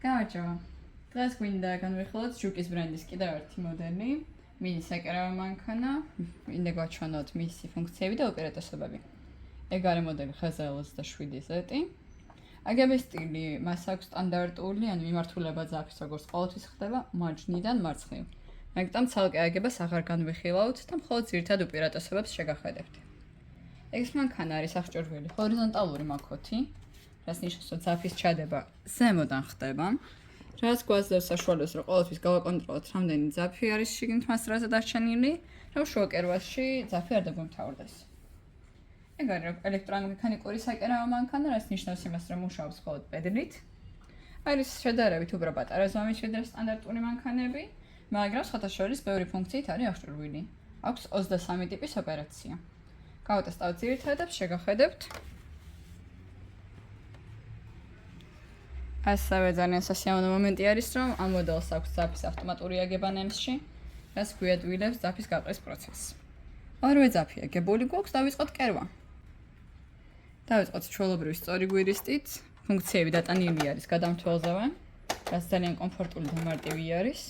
გამარჯობა. დღეს გვინდა განვიხილოთ ჟუკის ბრენდის კიდევ ერთი მოდელი, მინის ეკერავა მანქანა, მინდა გაჩვენოთ მისი ფუნქციები და უპირატესობები. ეგ არის მოდელი XZ27Z. აგების სტილი მას აქვს სტანდარტული, ანუ მიმართულება ძაფის როგორც ყოველთვის ხდება მარჯვნიდან მარცხნივ. მაგრამ ცალკე აგებას აღარ განვიხილავთ და მხოლოდ ძირითად უპირატესობებს შეგახედებთ. ეს მანქანა არის აღჭურვილი ჰორიზონტალური მაქოთი, რაც ნიშნავს, რომ ძაფის ჩადება ზემოდან ხდება. რაც გვაძლევს საშუალებას, რომ ყოველთვის გავაკონტროლოთ, რამდენი ძაფი არის შიგნით მასრაზე დარჩენილი, რომ შუა კერვაში ძაფი არ დაგვემთავრდეს. ეგ არის ელექტრომექანიკური საკერავო მანქანა, რაც ნიშნავს იმას, რომ მუშაობს მხოლოდ პედლით. არის შედარებით უფრო პატარა ზომის ვიდრე სტანდარტული მანქანები, მაგრამ სხვათა შორის ბევრი ფუნქციით არის აღჭურვილი. აქვს 23 ტიპის ოპერაცია. გავატესტავთ ძირითადებს, შეგახედებთ. ასევე ძალიან სასიამოვნო მომენტი არის, რომ ამ მოდელს აქვს ძაფის ავტომატური აგება ნემსში, რაც გვიადვილებს ძაფის გაყრის პროცესს. ორივე ძაფი აგებული გვაქვს, დავიწყოთ კერვა. დავიწყოთ ჩვეულებრივი სწორი გვირისტით, ფუნქციები დატანილი არის გადამთვალზევე, რაც ძალიან კომფორტული და მარტივი არის.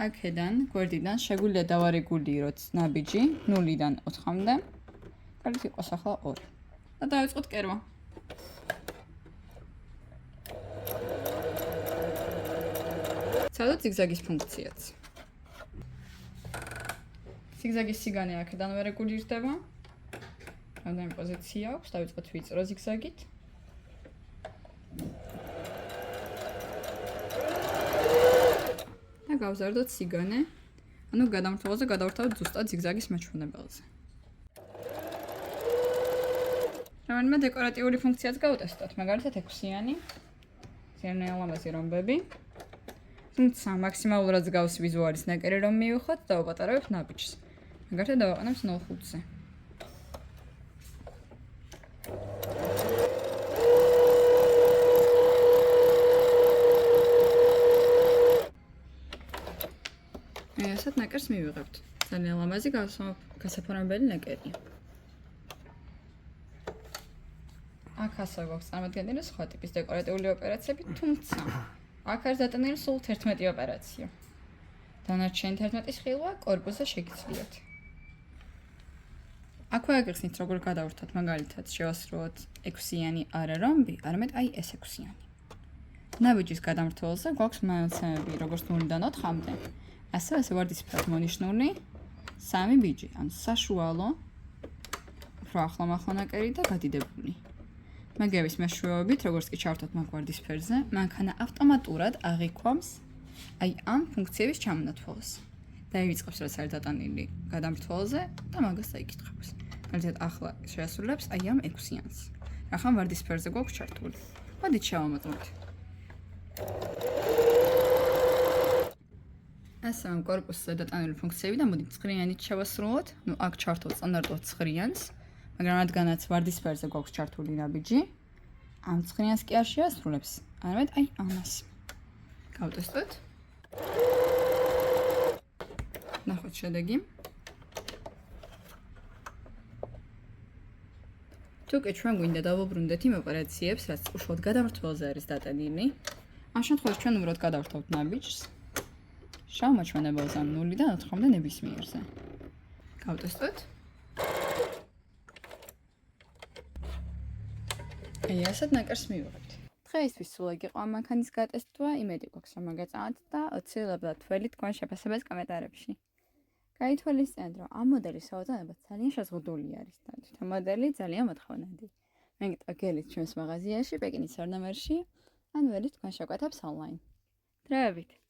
აქედან, გვერდიდან შეგვიძლია დავარეგულიროთ ნაბიჯი 0-დან 4-მდე, კარგით იყოს ახლა 2. და დავიწყოთ კერვა. ცალოთ ზიგზაგის ფუნქციაც. ზიგზაგის სიგანე აქედან ვარეგულირდება. რამდენი პოზიცია აქვს, დავიწყოთ ვიწრო ზიგზაგით. და გავზარდოთ სიგანე, ანუ გადამრთვალზე გადავართავთ ზუსტად ზიგზაგის მაჩვენებელზე. რომელიმე დეკორატიული ფუნქციაც გავუტესტოთ, მაგალითად 6-იანი, ძალიან ლამაზი რომბები. თუმცა მაქსიმალურად გავს ვიზუალის ნაკერი რომ მივიხოთ და ვაპატარავებთ ნაბიჯს. მაგალითად დავაყენებთ 0.5-ზე. ასეთ ნაკერს მივიღებთ. ძალიან ლამაზი გასაფორმებელი ნაკერია. აქ ასევე გვაქვს წარმოდგენილი სხვა ტიპის დეკორატიული ოპერაციები, თუმცა აქ არის დატანილი სულ 11 ოპერაცია. დანარჩენი 11-ის ხილვა კორპუსზე შეგიძლიათ. აქვე აგიხსნით, როგორ გადავვრთოთ, მაგალითად, შევასრულოთ 6-იანი არა რომბი, არამედ აი ეს 6-იანი. ნაბიჯის გადამრთვალზე გვაქვს მონაცემები, როგორც 0-დან 4-მდე. ასევე ვარდისფრად მონიშნული 3 ბიჯი, ანუ საშუალო, უფრო ახლო ნაკერი და გადიდებული. მაგების მეშვეობით, როგორც კი ჩავთოთ მაგ ვარდისფერზე, მანქანა ავტომატურად აღიქვამს აი ამ ფუნქციების ჩამონათვალს. დაივიწყებს, რაც არის დატანილი გადამრთვალზე და მაგას დაიკითხებს. მაგალითად, ახლა შეასრულებს აი ამ 6-იანს. ახლა ვარდისფერზე გვაქვს ჩართული. მოდით შევამოწმოთ. ასე ამ კორპუსზე დატანილი ფუნქციები და მოდით ცხრიანით შევასრულოთ. ნუ აქ ჩართოთ სტანდარტულად ცხრიანს. მაგრამ რადგანაც ვარდისფერზე გვაქვს ჩართული ნაბიჯი, ამ ცხრიანს კი არ შეასრულებს, არამედ აი ამას. გავტესტოთ. ნახოთ შედეგი. თუკი ჩვენ გვინდა დავუბრუნდეთ იმ ოპერაციებს, რაც უშუალოდ გადამრთვალზე არის დატანილი, ამ შემთხვევაში ჩვენ უბრალოდ გადავრთავთ ნაბიჯს. შავ მაჩვენებელზე 0-დან 4-მდე ნებისმიერზე. გავტესტოთ. აი, ასეთ ნაკერს მივიღებთ. დღეისთვის სულ ეგ იყო ამ მანქანის გატესტვა, იმედი გვაქვს რომ მოგეწონათ და ოცილებლად თვლით თქვენ შეფასებას კომენტარებში. გაითვალისწინეთ, რომ ამ მოდელის საოცრება ძალიან შეზღუდული არის და თვითონ მოდელი ძალიან მოთხოვნადი. მეგიტო გელით ჩვენს მაღაზიაში, პეკინის 2 ნომერში, ან ველით თქვენ შეკვეთებს ონლაინ. დროებით!